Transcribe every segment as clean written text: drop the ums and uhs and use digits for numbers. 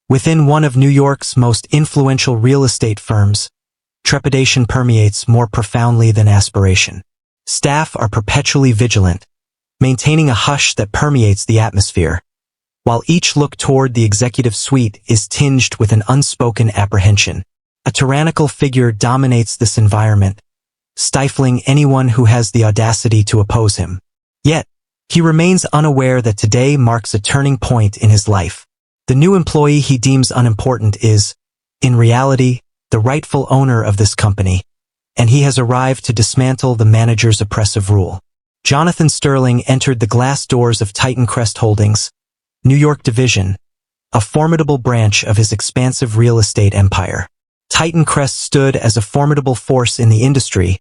Within one of New York's most influential real estate firms, trepidation permeates more profoundly than aspiration. Staff are perpetually vigilant, maintaining a hush that permeates the atmosphere, while each look toward the executive suite is tinged with an unspoken apprehension. A tyrannical figure dominates this environment, stifling anyone who has the audacity to oppose him. Yet, he remains unaware that today marks a turning point in his life. The new employee he deems unimportant is, in reality, the rightful owner of this company, and he has arrived to dismantle the manager's oppressive rule. Jonathan Sterling entered the glass doors of Titan Crest Holdings, New York Division, a formidable branch of his expansive real estate empire. Titan Crest stood as a formidable force in the industry,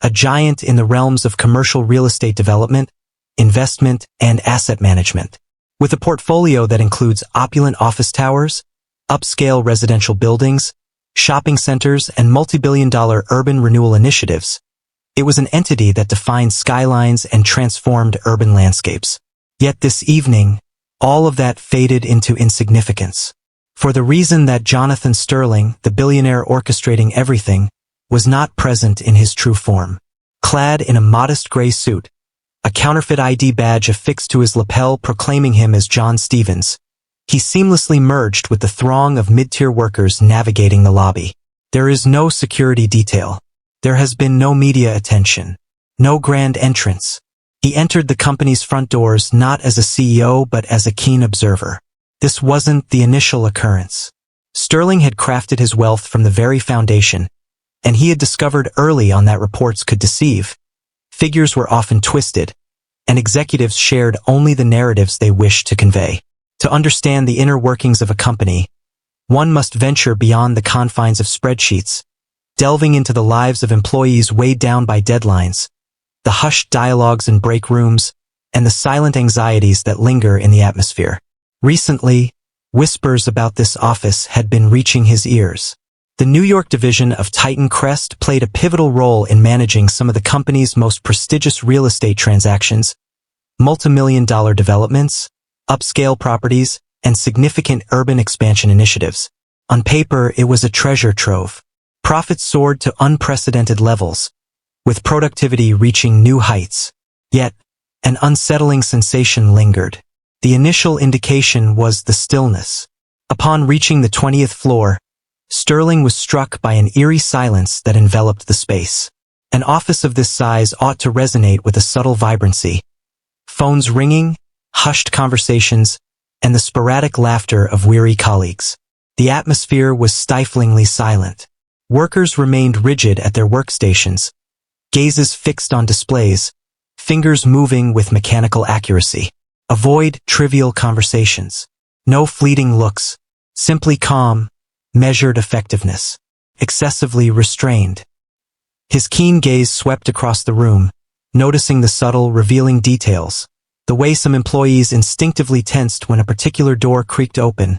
a giant in the realms of commercial real estate development, investment, and asset management. With a portfolio that includes opulent office towers, upscale residential buildings, shopping centers, and multi-billion-dollar urban renewal initiatives, it was an entity that defined skylines and transformed urban landscapes. Yet this evening, all of that faded into insignificance. For the reason that Jonathan Sterling, the billionaire orchestrating everything, was not present in his true form. Clad in a modest gray suit, a counterfeit ID badge affixed to his lapel proclaiming him as John Stevens, he seamlessly merged with the throng of mid-tier workers navigating the lobby. There is no security detail. There has been no media attention. No grand entrance. He entered the company's front doors not as a CEO but as a keen observer. This wasn't the initial occurrence. Sterling had crafted his wealth from the very foundation, and he had discovered early on that reports could deceive. Figures were often twisted, and executives shared only the narratives they wished to convey. To understand the inner workings of a company, one must venture beyond the confines of spreadsheets, delving into the lives of employees weighed down by deadlines, the hushed dialogues in break rooms, and the silent anxieties that linger in the atmosphere. Recently, whispers about this office had been reaching his ears. The New York division of Titan Crest played a pivotal role in managing some of the company's most prestigious real estate transactions, multi-million-dollar developments, upscale properties, and significant urban expansion initiatives. On paper, it was a treasure trove. Profits soared to unprecedented levels, with productivity reaching new heights. Yet, an unsettling sensation lingered. The initial indication was the stillness. Upon reaching the 20th floor, Sterling was struck by an eerie silence that enveloped the space. An office of this size ought to resonate with a subtle vibrancy. Phones ringing, hushed conversations, and the sporadic laughter of weary colleagues. The atmosphere was stiflingly silent. Workers remained rigid at their workstations, gazes fixed on displays, fingers moving with mechanical accuracy. Avoid trivial conversations. No fleeting looks. Simply calm, measured effectiveness. Excessively restrained. His keen gaze swept across the room, noticing the subtle, revealing details. The way some employees instinctively tensed when a particular door creaked open,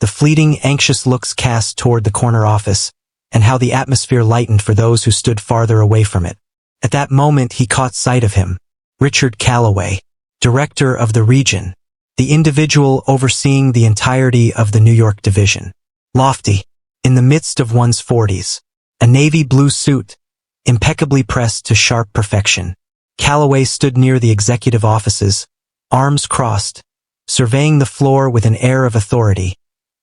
the fleeting, anxious looks cast toward the corner office, and how the atmosphere lightened for those who stood farther away from it. At that moment he caught sight of him. Richard Calloway, director of the region, the individual overseeing the entirety of the New York division. Lofty, in the midst of one's 40s, a navy blue suit, impeccably pressed to sharp perfection. Calloway stood near the executive offices, arms crossed, surveying the floor with an air of authority,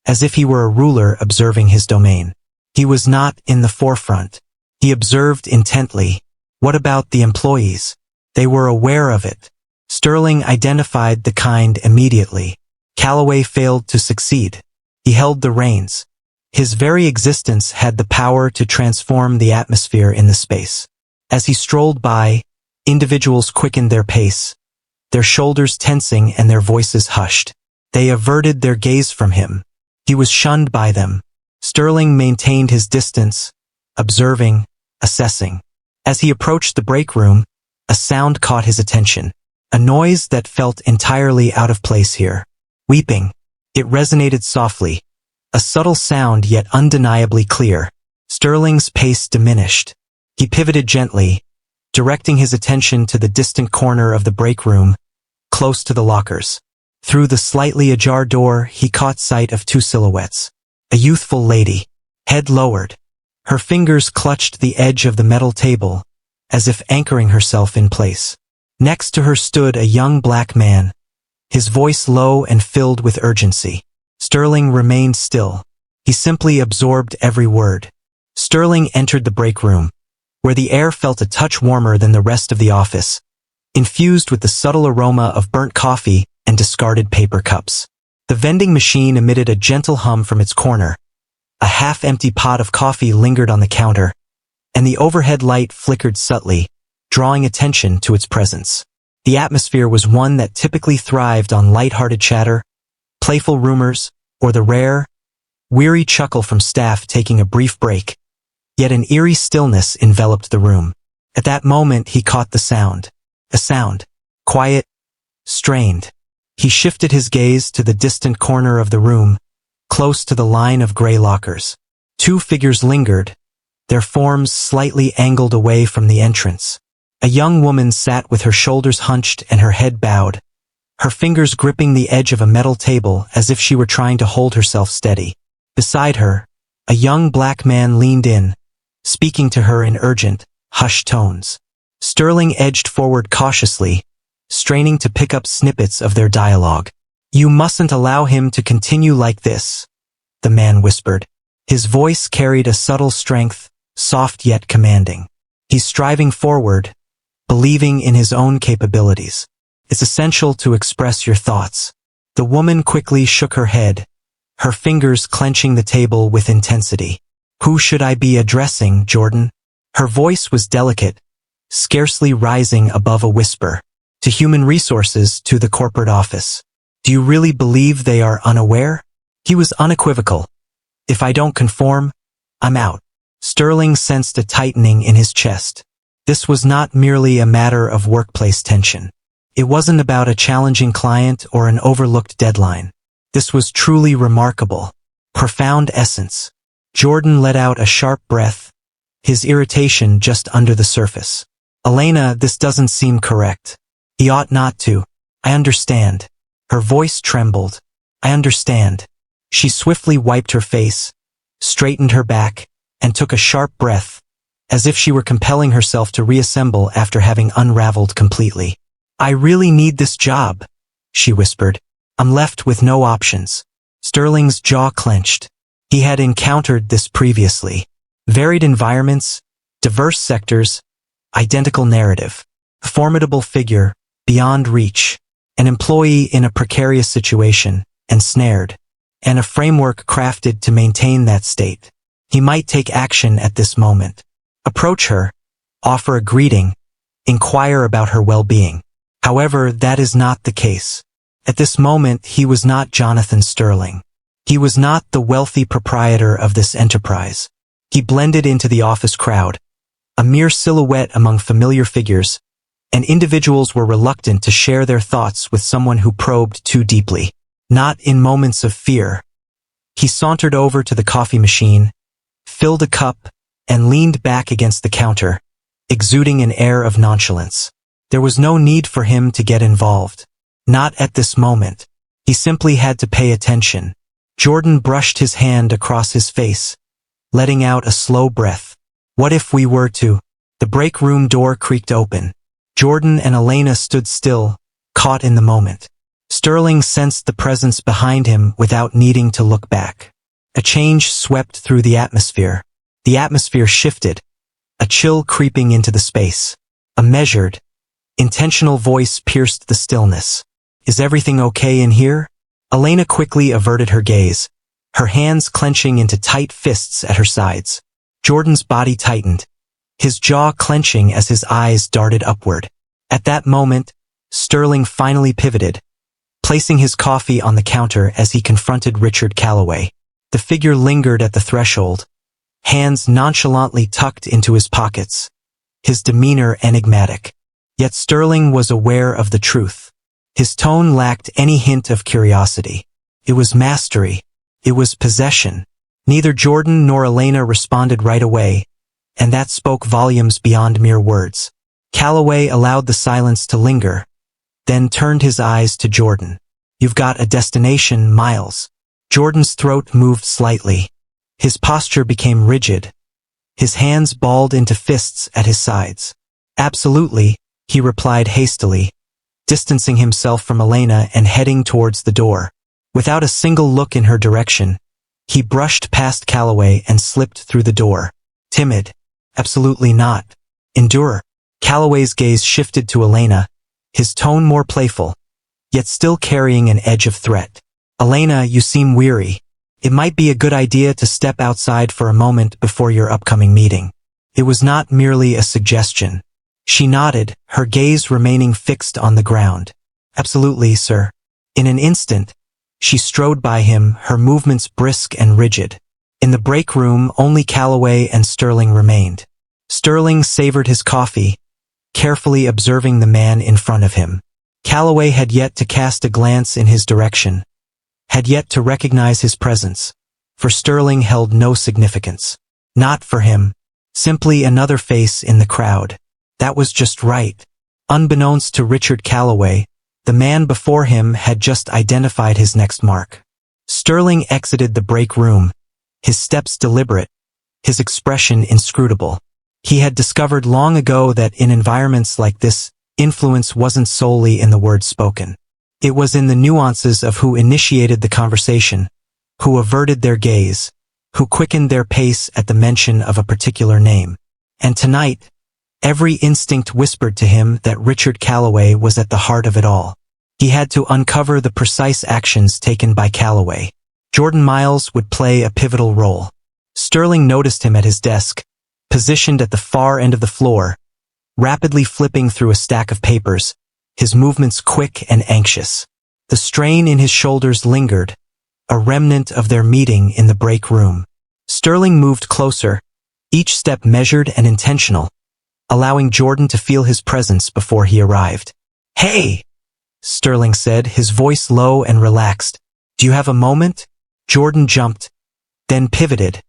as if he were a ruler observing his domain. He was not in the forefront. He observed intently. What about the employees? They were aware of it. Sterling identified the kind immediately. Calloway failed to succeed. He held the reins. His very existence had the power to transform the atmosphere in the space. As he strolled by, individuals quickened their pace, their shoulders tensing and their voices hushed. They averted their gaze from him. He was shunned by them. Sterling maintained his distance, observing, assessing. As he approached the break room, a sound caught his attention. A noise that felt entirely out of place here. Weeping. It resonated softly, a subtle sound yet undeniably clear. Sterling's pace diminished. He pivoted gently, directing his attention to the distant corner of the break room, close to the lockers. Through the slightly ajar door, he caught sight of two silhouettes. A youthful lady, head lowered. Her fingers clutched the edge of the metal table, as if anchoring herself in place. Next to her stood a young black man, his voice low and filled with urgency. Sterling remained still. He simply absorbed every word. Sterling entered the break room, where the air felt a touch warmer than the rest of the office, infused with the subtle aroma of burnt coffee and discarded paper cups. The vending machine emitted a gentle hum from its corner. A half-empty pot of coffee lingered on the counter, and the overhead light flickered subtly, drawing attention to its presence. The atmosphere was one that typically thrived on light-hearted chatter, playful rumors, or the rare, weary chuckle from staff taking a brief break. Yet an eerie stillness enveloped the room. At that moment he caught the sound. A sound. Quiet, strained. He shifted his gaze to the distant corner of the room, close to the line of gray lockers. Two figures lingered, their forms slightly angled away from the entrance. A young woman sat with her shoulders hunched and her head bowed, her fingers gripping the edge of a metal table as if she were trying to hold herself steady. Beside her, a young black man leaned in, speaking to her in urgent, hushed tones. Sterling edged forward cautiously, straining to pick up snippets of their dialogue. "You mustn't allow him to continue like this," the man whispered. His voice carried a subtle strength, soft yet commanding. "He's striving forward, believing in his own capabilities. It's essential to express your thoughts." The woman quickly shook her head, her fingers clenching the table with intensity. "Who should I be addressing, Jordan?" Her voice was delicate, scarcely rising above a whisper. "To human resources, to the corporate office. Do you really believe they are unaware?" He was unequivocal. "If I don't conform, I'm out." Sterling sensed a tightening in his chest. This was not merely a matter of workplace tension. It wasn't about a challenging client or an overlooked deadline. This was truly remarkable. Profound essence. Jordan let out a sharp breath, his irritation just under the surface. "Elena, this doesn't seem correct. He ought not to." "I understand." Her voice trembled. "I understand." She swiftly wiped her face, straightened her back, and took a sharp breath, as if she were compelling herself to reassemble after having unraveled completely. "I really need this job," she whispered. "I'm left with no options." Sterling's jaw clenched. He had encountered this previously. Varied environments, diverse sectors, identical narrative. A formidable figure, beyond reach. An employee in a precarious situation, ensnared. And a framework crafted to maintain that state. He might take action at this moment. Approach her, offer a greeting, inquire about her well-being. However, that is not the case. At this moment, he was not Jonathan Sterling. He was not the wealthy proprietor of this enterprise. He blended into the office crowd, a mere silhouette among familiar figures, and individuals were reluctant to share their thoughts with someone who probed too deeply. Not in moments of fear. He sauntered over to the coffee machine, filled a cup, and leaned back against the counter, exuding an air of nonchalance. There was no need for him to get involved. Not at this moment. He simply had to pay attention. Jordan brushed his hand across his face, letting out a slow breath. "What if we were to?" The break room door creaked open. Jordan and Elena stood still, caught in the moment. Sterling sensed the presence behind him without needing to look back. A change swept through the atmosphere. The atmosphere shifted, a chill creeping into the space. A measured, intentional voice pierced the stillness. "Is everything okay in here?" Elena quickly averted her gaze, her hands clenching into tight fists at her sides. Jordan's body tightened, his jaw clenching as his eyes darted upward. At that moment, Sterling finally pivoted, placing his coffee on the counter as he confronted Richard Calloway. The figure lingered at the threshold, hands nonchalantly tucked into his pockets, his demeanor enigmatic. Yet Sterling was aware of the truth. His tone lacked any hint of curiosity. It was mastery. It was possession. Neither Jordan nor Elena responded right away, and that spoke volumes beyond mere words. Calloway allowed the silence to linger, then turned his eyes to Jordan. You've got a destination, Miles. Jordan's throat moved slightly. His posture became rigid. His hands balled into fists at his sides. Absolutely, he replied hastily, distancing himself from Elena and heading towards the door. Without a single look in her direction, he brushed past Calloway and slipped through the door. Timid? Absolutely not. Endure. Calloway's gaze shifted to Elena, his tone more playful, yet still carrying an edge of threat. Elena, you seem weary. It might be a good idea to step outside for a moment before your upcoming meeting. It was not merely a suggestion. She nodded, her gaze remaining fixed on the ground. Absolutely, sir. In an instant, she strode by him, her movements brisk and rigid. In the break room, only Calloway and Sterling remained. Sterling savored his coffee, carefully observing the man in front of him. Calloway had yet to cast a glance in his direction, had yet to recognize his presence. For Sterling held no significance. Not for him. Simply another face in the crowd. That was just right. Unbeknownst to Richard Calloway, the man before him had just identified his next mark. Sterling exited the break room, his steps deliberate, his expression inscrutable. He had discovered long ago that in environments like this, influence wasn't solely in the words spoken. It was in the nuances of who initiated the conversation, who averted their gaze, who quickened their pace at the mention of a particular name. And tonight, every instinct whispered to him that Richard Calloway was at the heart of it all. He had to uncover the precise actions taken by Calloway. Jordan Miles would play a pivotal role. Sterling noticed him at his desk, positioned at the far end of the floor, rapidly flipping through a stack of papers, his movements quick and anxious. The strain in his shoulders lingered, a remnant of their meeting in the break room. Sterling moved closer, each step measured and intentional, allowing Jordan to feel his presence before he arrived. "Hey!" Sterling said, his voice low and relaxed. "Do you have a moment?" Jordan jumped, then pivoted,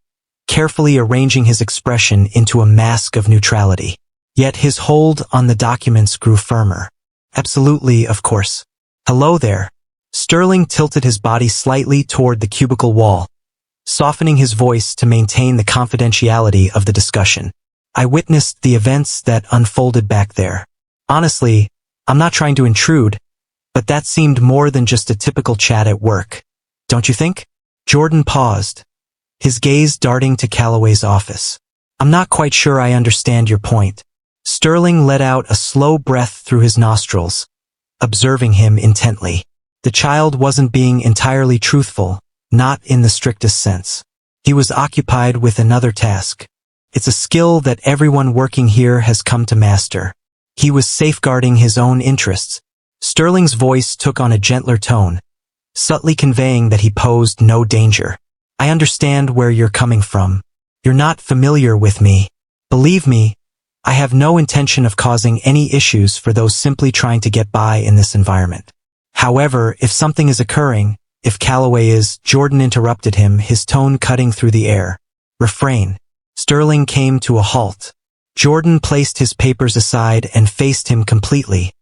carefully arranging his expression into a mask of neutrality. Yet his hold on the documents grew firmer. "Absolutely, of course. Hello there." Sterling tilted his body slightly toward the cubicle wall, softening his voice to maintain the confidentiality of the discussion. "I witnessed the events that unfolded back there. Honestly, I'm not trying to intrude, but that seemed more than just a typical chat at work. Don't you think?" Jordan paused, his gaze darting to Calloway's office. "I'm not quite sure I understand your point." Sterling let out a slow breath through his nostrils, observing him intently. The child wasn't being entirely truthful, not in the strictest sense. He was occupied with another task. It's a skill that everyone working here has come to master. He was safeguarding his own interests. Sterling's voice took on a gentler tone, subtly conveying that he posed no danger. "I understand where you're coming from. You're not familiar with me. Believe me, I have no intention of causing any issues for those simply trying to get by in this environment. However, if something is occurring, if Calloway is—" Jordan interrupted him, his tone cutting through the air. "Refrain." Sterling came to a halt. Jordan placed his papers aside and faced him completely,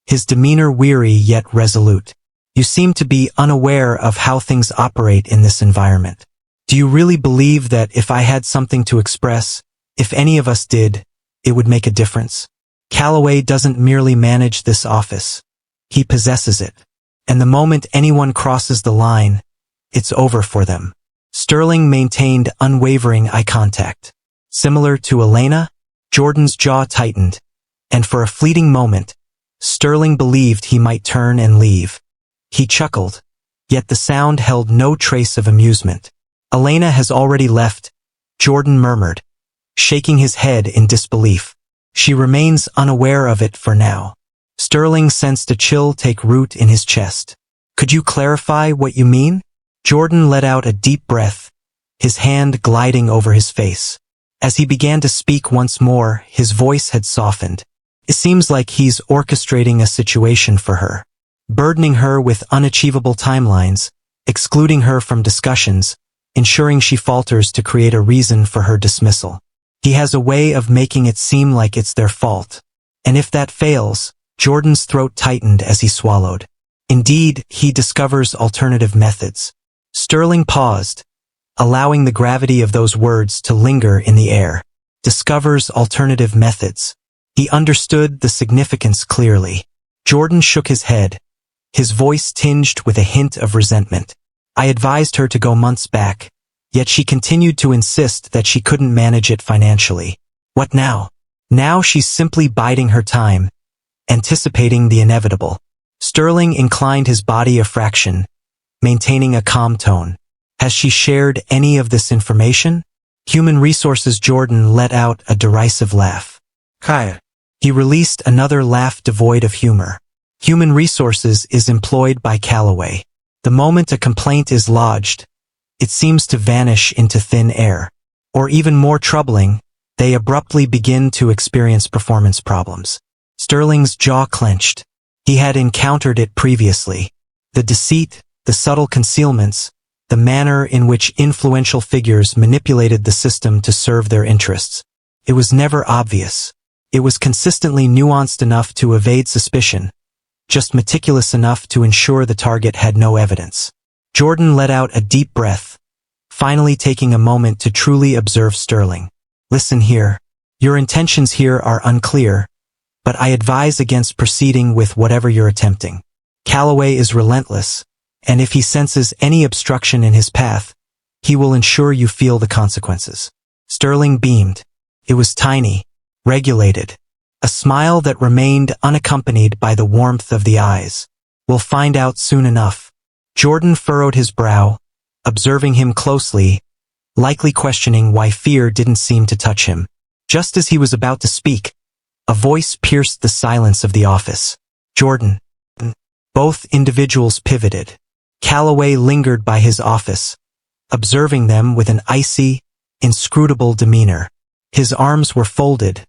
his demeanor weary yet resolute. "You seem to be unaware of how things operate in this environment. Do you really believe that if I had something to express, if any of us did, it would make a difference? Calloway doesn't merely manage this office. He possesses it. And the moment anyone crosses the line, it's over for them." Sterling maintained unwavering eye contact. Similar to Elena, Jordan's jaw tightened, and for a fleeting moment, Sterling believed he might turn and leave. He chuckled, yet the sound held no trace of amusement. "Elena has already left," Jordan murmured, shaking his head in disbelief. "She remains unaware of it for now." Sterling sensed a chill take root in his chest. "Could you clarify what you mean?" Jordan let out a deep breath, his hand gliding over his face. As he began to speak once more, his voice had softened. "It seems like he's orchestrating a situation for her, burdening her with unachievable timelines, excluding her from discussions, ensuring she falters to create a reason for her dismissal. He has a way of making it seem like it's their fault. And if that fails—" Jordan's throat tightened as he swallowed. Indeed, he discovers alternative methods. Sterling paused, allowing the gravity of those words to linger in the air. Discovers alternative methods. He understood the significance clearly. Jordan shook his head, his voice tinged with a hint of resentment. I advised her to go months back, yet she continued to insist that she couldn't manage it financially. What now? Now she's simply biding her time, anticipating the inevitable. Sterling inclined his body a fraction, maintaining a calm tone. Has she shared any of this information? Human Resources Jordan let out a derisive laugh. Kaya. He released another laugh devoid of humor. Human Resources is employed by Callaway. The moment a complaint is lodged, it seems to vanish into thin air. Or even more troubling, they abruptly begin to experience performance problems. Sterling's jaw clenched. He had encountered it previously. The deceit, the subtle concealments, the manner in which influential figures manipulated the system to serve their interests. It was never obvious. It was consistently nuanced enough to evade suspicion, just meticulous enough to ensure the target had no evidence. Jordan let out a deep breath, finally taking a moment to truly observe Sterling. Listen here. Your intentions here are unclear, but I advise against proceeding with whatever you're attempting. Callaway is relentless, and if he senses any obstruction in his path, he will ensure you feel the consequences. Sterling beamed. It was tiny, regulated, a smile that remained unaccompanied by the warmth of the eyes. We'll find out soon enough. Jordan furrowed his brow, observing him closely, likely questioning why fear didn't seem to touch him. Just as he was about to speak, a voice pierced the silence of the office. Jordan. Both individuals pivoted. Callaway lingered by his office, observing them with an icy, inscrutable demeanor. His arms were folded,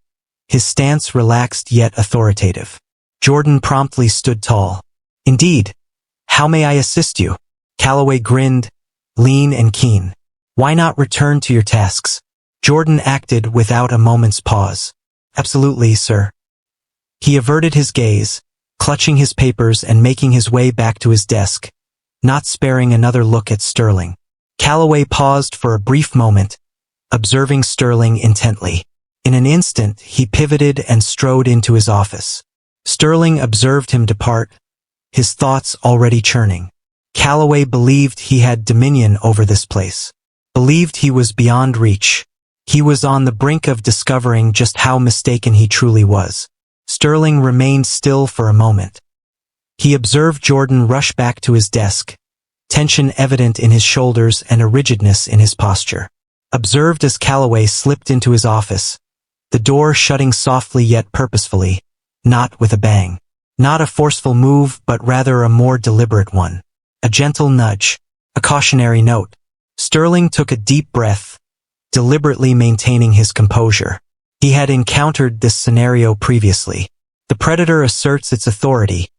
his stance relaxed yet authoritative. Jordan promptly stood tall. Indeed. How may I assist you? Callaway grinned, lean and keen. Why not return to your tasks? Jordan acted without a moment's pause. Absolutely, sir. He averted his gaze, clutching his papers and making his way back to his desk, not sparing another look at Sterling. Callaway paused for a brief moment, observing Sterling intently. In an instant, he pivoted and strode into his office. Sterling observed him depart, his thoughts already churning. Callaway believed he had dominion over this place. Believed he was beyond reach. He was on the brink of discovering just how mistaken he truly was. Sterling remained still for a moment. He observed Jordan rush back to his desk, tension evident in his shoulders and a rigidness in his posture. Observed as Callaway slipped into his office, the door shutting softly yet purposefully, not with a bang. Not a forceful move, but rather a more deliberate one. A gentle nudge, a cautionary note. Sterling took a deep breath, deliberately maintaining his composure. He had encountered this scenario previously. The predator asserts its authority,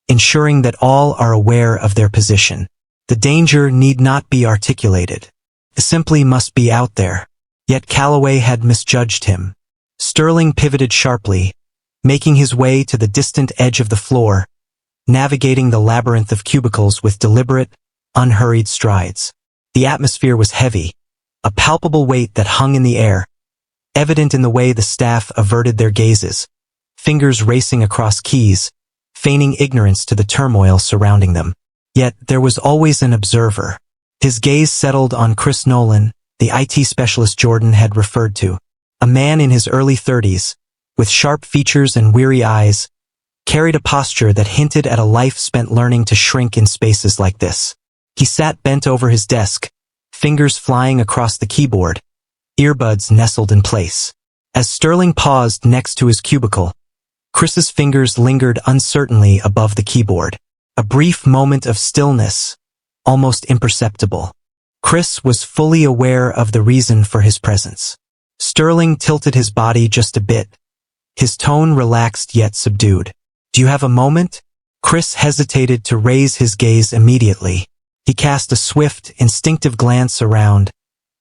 ensuring that all are aware of their position. The danger need not be articulated. It simply must be out there. Yet Callaway had misjudged him. Sterling pivoted sharply, making his way to the distant edge of the floor, navigating the labyrinth of cubicles with deliberate, unhurried strides. The atmosphere was heavy, a palpable weight that hung in the air, evident in the way the staff averted their gazes, fingers racing across keys, feigning ignorance to the turmoil surrounding them. Yet there was always an observer. His gaze settled on Chris Nolan, the IT specialist Jordan had referred to, a man in his early 30s, with sharp features and weary eyes, carried a posture that hinted at a life spent learning to shrink in spaces like this. He sat bent over his desk, fingers flying across the keyboard, earbuds nestled in place. As Sterling paused next to his cubicle, Chris's fingers lingered uncertainly above the keyboard. A brief moment of stillness, almost imperceptible. Chris was fully aware of the reason for his presence. Sterling tilted his body just a bit, his tone relaxed yet subdued. Do you have a moment? Chris hesitated to raise his gaze immediately. He cast a swift, instinctive glance around,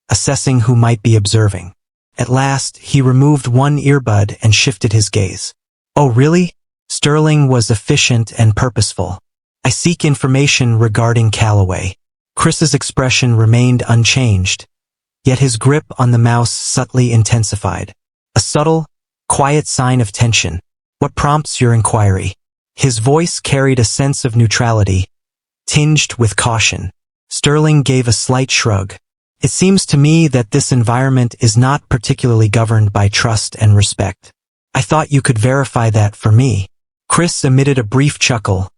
assessing who might be observing. At last, he removed one earbud and shifted his gaze. Oh, really? Sterling was efficient and purposeful. I seek information regarding Calloway. Chris's expression remained unchanged, yet his grip on the mouse subtly intensified. A subtle, quiet sign of tension. What prompts your inquiry? His voice carried a sense of neutrality, tinged with caution. Sterling gave a slight shrug. It seems to me that this environment is not particularly governed by trust and respect. I thought you could verify that for me. Chris emitted a brief chuckle,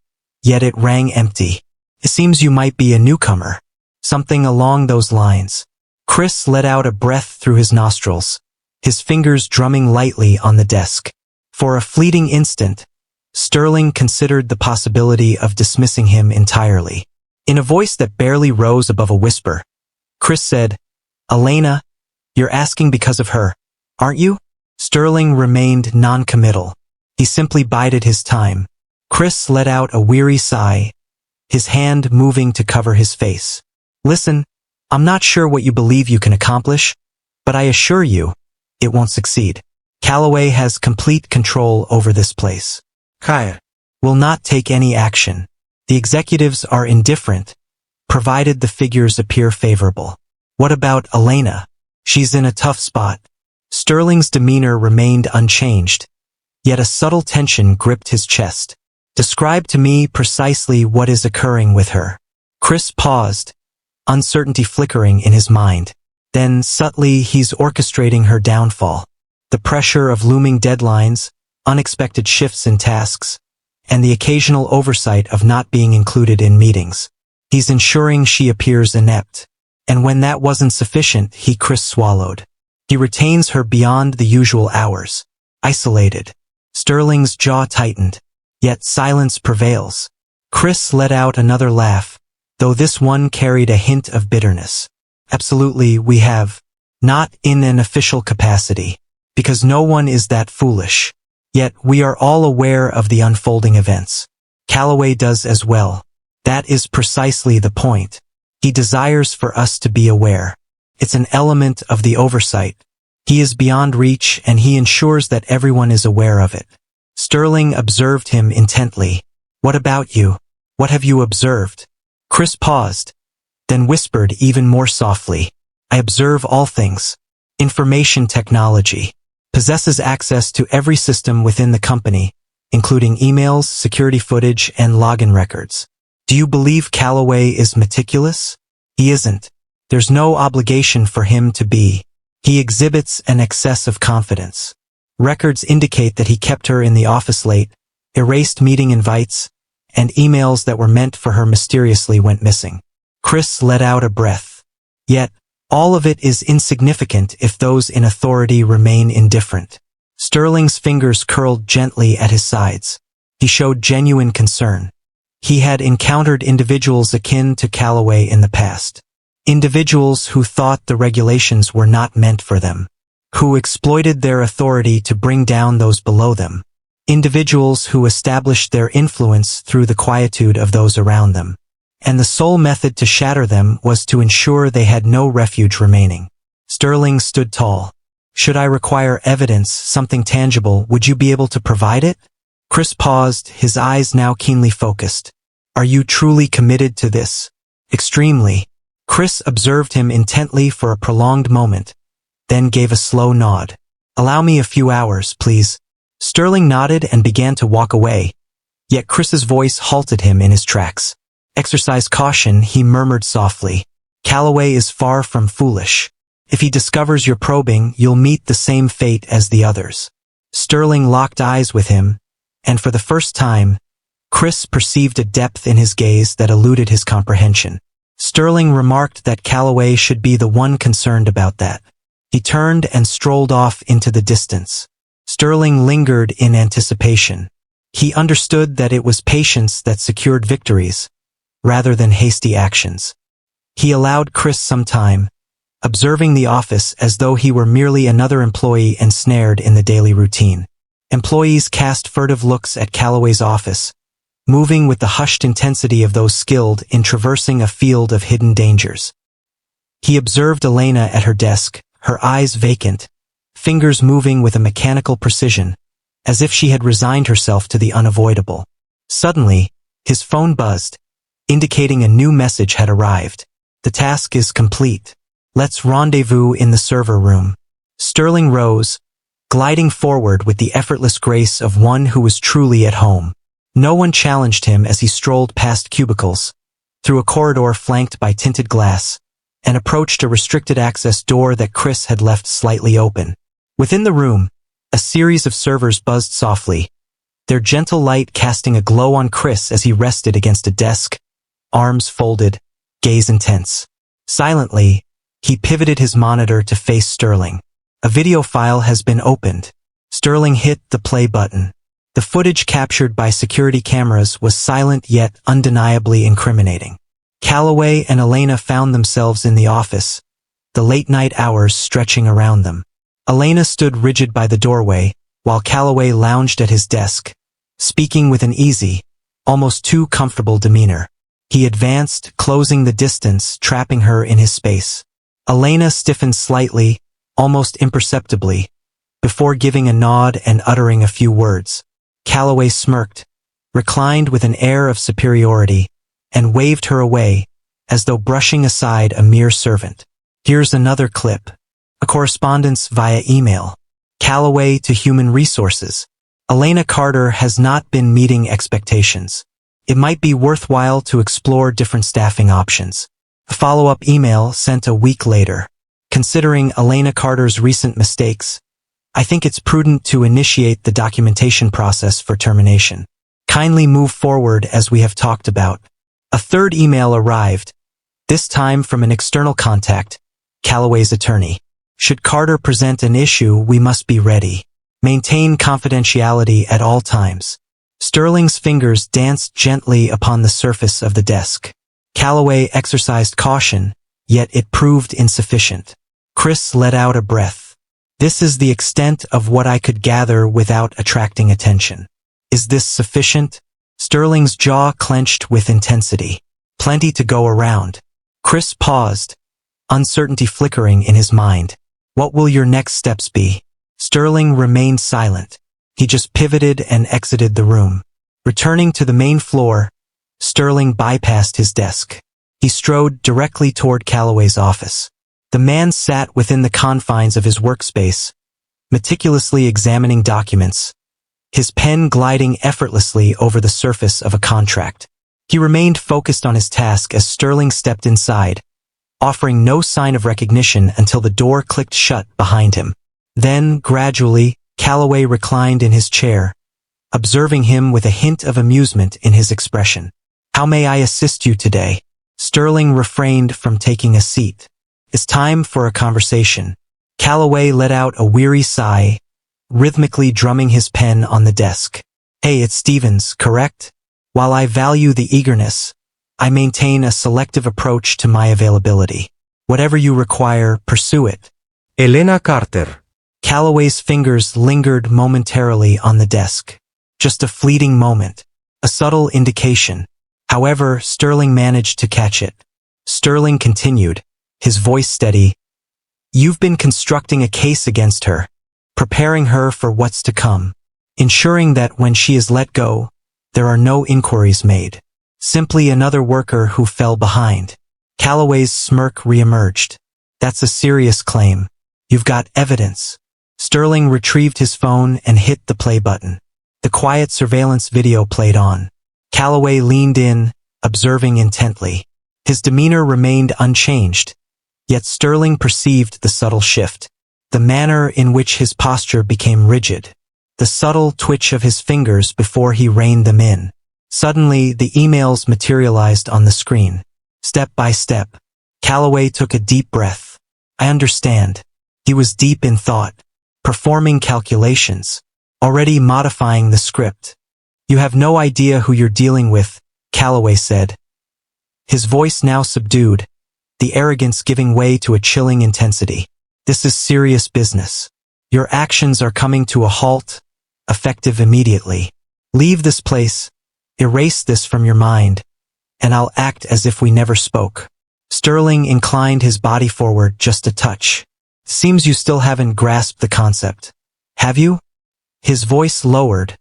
yet it rang empty. It seems you might be a newcomer. Something along those lines. Chris let out a breath through his nostrils, his fingers drumming lightly on the desk. For a fleeting instant, Sterling considered the possibility of dismissing him entirely. In a voice that barely rose above a whisper, Chris said, "Elena, you're asking because of her, aren't you?" Sterling remained non-committal. He simply bided his time. Chris let out a weary sigh, his hand moving to cover his face. "Listen, I'm not sure what you believe you can accomplish, but I assure you, it won't succeed. Calloway has complete control over this place. Kaya will not take any action. The executives are indifferent, provided the figures appear favorable. What about Elena? She's in a tough spot." Sterling's demeanor remained unchanged, yet a subtle tension gripped his chest. "Describe to me precisely what is occurring with her." Chris paused, uncertainty flickering in his mind. Then, subtly, he's orchestrating her downfall. The pressure of looming deadlines, unexpected shifts in tasks, and the occasional oversight of not being included in meetings. He's ensuring she appears inept. And when that wasn't sufficient, Chris swallowed. He retains her beyond the usual hours. Isolated. Sterling's jaw tightened, yet silence prevails. Chris let out another laugh, though this one carried a hint of bitterness. "Absolutely, we have. Not in an official capacity, because no one is that foolish. Yet we are all aware of the unfolding events. Calloway does as well. That is precisely the point. He desires for us to be aware. It's an element of the oversight. He is beyond reach and he ensures that everyone is aware of it." Sterling observed him intently. "What about you? What have you observed?" Chris paused, then whispered even more softly, "I observe all things. Information technology possesses access to every system within the company, including emails, security footage, and login records. Do you believe Calloway is meticulous? He isn't. There's no obligation for him to be. He exhibits an excess of confidence. Records indicate that he kept her in the office late, erased meeting invites, and emails that were meant for her mysteriously went missing." Chris let out a breath. Yet, all of it is insignificant if those in authority remain indifferent. Sterling's fingers curled gently at his sides. He showed genuine concern. He had encountered individuals akin to Calloway in the past. Individuals who thought the regulations were not meant for them. Who exploited their authority to bring down those below them. Individuals who established their influence through the quietude of those around them. And the sole method to shatter them was to ensure they had no refuge remaining. Sterling stood tall. "Should I require evidence, something tangible, would you be able to provide it?" Chris paused, his eyes now keenly focused. "Are you truly committed to this?" "Extremely." Chris observed him intently for a prolonged moment, then gave a slow nod. "Allow me a few hours, please." Sterling nodded and began to walk away, yet Chris's voice halted him in his tracks. "Exercise caution," he murmured softly. "Calloway is far from foolish. If he discovers you're probing, you'll meet the same fate as the others." Sterling locked eyes with him, and for the first time, Chris perceived a depth in his gaze that eluded his comprehension. Sterling remarked that Calloway should be the one concerned about that. He turned and strolled off into the distance. Sterling lingered in anticipation. He understood that it was patience that secured victories, rather than hasty actions. He allowed Chris some time, observing the office as though he were merely another employee ensnared in the daily routine. Employees cast furtive looks at Calloway's office, moving with the hushed intensity of those skilled in traversing a field of hidden dangers. He observed Elena at her desk, her eyes vacant, fingers moving with a mechanical precision, as if she had resigned herself to the unavoidable. Suddenly, His phone buzzed, indicating a new message had arrived. The task is complete. Let's rendezvous in the server room. Sterling rose, gliding forward with the effortless grace of one who was truly at home. No one challenged him as he strolled past cubicles, through a corridor flanked by tinted glass, and approached a restricted access door that Chris had left slightly open. Within the room, a series of servers buzzed softly, their gentle light casting a glow on Chris as he rested against a desk, arms folded, gaze intense. Silently, he pivoted his monitor to face Sterling. A video file has been opened. Sterling hit the play button. The footage captured by security cameras was silent yet undeniably incriminating. Calloway and Elena found themselves in the office, the late-night hours stretching around them. Elena stood rigid by the doorway, while Calloway lounged at his desk, speaking with an easy, almost too comfortable demeanor. He advanced, closing the distance, trapping her in his space. Elena stiffened slightly, almost imperceptibly, before giving a nod and uttering a few words. Calloway smirked, reclined with an air of superiority, and waved her away, as though brushing aside a mere servant. Here's another clip. A correspondence via email. Calloway to Human Resources. Elena Carter has not been meeting expectations. It might be worthwhile to explore different staffing options. A follow-up email sent a week later. Considering Elena Carter's recent mistakes, I think it's prudent to initiate the documentation process for termination. Kindly move forward as we have talked about. A third email arrived, this time from an external contact, Calloway's attorney. Should Carter present an issue, we must be ready. Maintain confidentiality at all times. Sterling's fingers danced gently upon the surface of the desk. Calloway exercised caution, yet it proved insufficient. Chris let out a breath. This is the extent of what I could gather without attracting attention. Is this sufficient? Sterling's jaw clenched with intensity. Plenty to go around. Chris paused, uncertainty flickering in his mind. What will your next steps be? Sterling remained silent. He just pivoted and exited the room. Returning to the main floor, Sterling bypassed his desk. He strode directly toward Calloway's office. The man sat within the confines of his workspace, meticulously examining documents, his pen gliding effortlessly over the surface of a contract. He remained focused on his task as Sterling stepped inside, offering no sign of recognition until the door clicked shut behind him. Then, gradually, Calloway reclined in his chair, observing him with a hint of amusement in his expression. How may I assist you today? Sterling refrained from taking a seat. It's time for a conversation. Calloway let out a weary sigh, rhythmically drumming his pen on the desk. Hey, it's Stevens, correct? While I value the eagerness, I maintain a selective approach to my availability. Whatever you require, pursue it. Elena Carter. Calloway's fingers lingered momentarily on the desk. Just a fleeting moment. A subtle indication. However, Sterling managed to catch it. Sterling continued, his voice steady. You've been constructing a case against her, preparing her for what's to come, ensuring that when she is let go, there are no inquiries made. Simply another worker who fell behind. Calloway's smirk reemerged. That's a serious claim. You've got evidence. Sterling retrieved his phone and hit the play button. The quiet surveillance video played on. Calloway leaned in, observing intently. His demeanor remained unchanged, yet Sterling perceived the subtle shift. The manner in which his posture became rigid. The subtle twitch of his fingers before he reined them in. Suddenly, the emails materialized on the screen. Step by step. Calloway took a deep breath. I understand. He was deep in thought, performing calculations, already modifying the script. You have no idea who you're dealing with, Calloway said. His voice now subdued, the arrogance giving way to a chilling intensity. This is serious business. Your actions are coming to a halt, effective immediately. Leave this place, erase this from your mind, and I'll act as if we never spoke. Sterling inclined his body forward just a touch. Seems you still haven't grasped the concept. Have you? His voice lowered,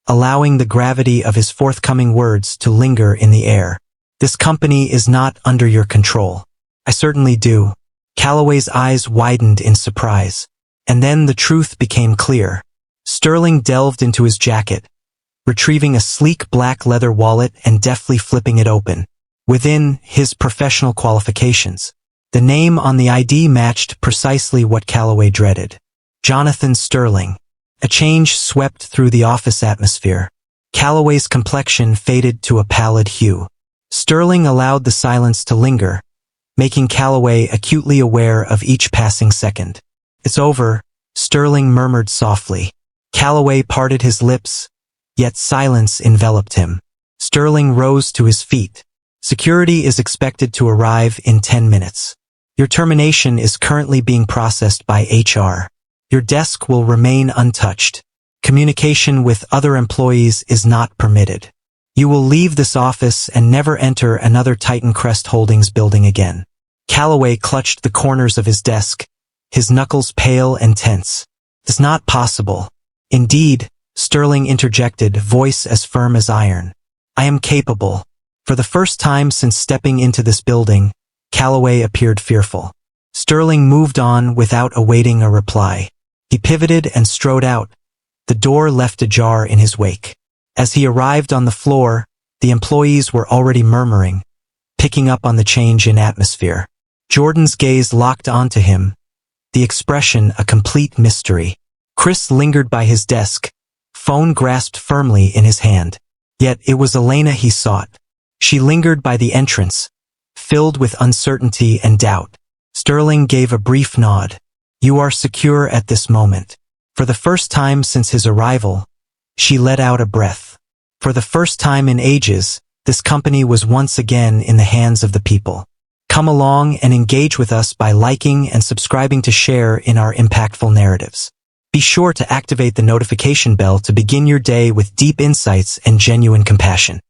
allowing the gravity of his forthcoming words to linger in the air. This company is not under your control. I certainly do. Calloway's eyes widened in surprise. And then the truth became clear. Sterling delved into his jacket, retrieving a sleek black leather wallet and deftly flipping it open. Within his professional qualifications, the name on the ID matched precisely what Calloway dreaded. Jonathan Sterling. A change swept through the office atmosphere. Calloway's complexion faded to a pallid hue. Sterling allowed the silence to linger, making Calloway acutely aware of each passing second. It's over, Sterling murmured softly. Calloway parted his lips, yet silence enveloped him. Sterling rose to his feet. Security is expected to arrive in 10 minutes. Your termination is currently being processed by HR. Your desk will remain untouched. Communication with other employees is not permitted. You will leave this office and never enter another Titan Crest Holdings building again. Calloway clutched the corners of his desk, his knuckles pale and tense. It's not possible. Indeed, Sterling interjected, voice as firm as iron. I am capable. For the first time since stepping into this building, Calloway appeared fearful. Sterling moved on without awaiting a reply. He pivoted and strode out, the door left ajar in his wake. As he arrived on the floor, the employees were already murmuring, picking up on the change in atmosphere. Jordan's gaze locked onto him, the expression a complete mystery. Chris lingered by his desk, phone grasped firmly in his hand. Yet it was Elena he sought. She lingered by the entrance, filled with uncertainty and doubt. Sterling gave a brief nod. You are secure at this moment. For the first time since his arrival, she let out a breath. For the first time in ages, this company was once again in the hands of the people. Come along and engage with us by liking and subscribing to share in our impactful narratives. Be sure to activate the notification bell to begin your day with deep insights and genuine compassion.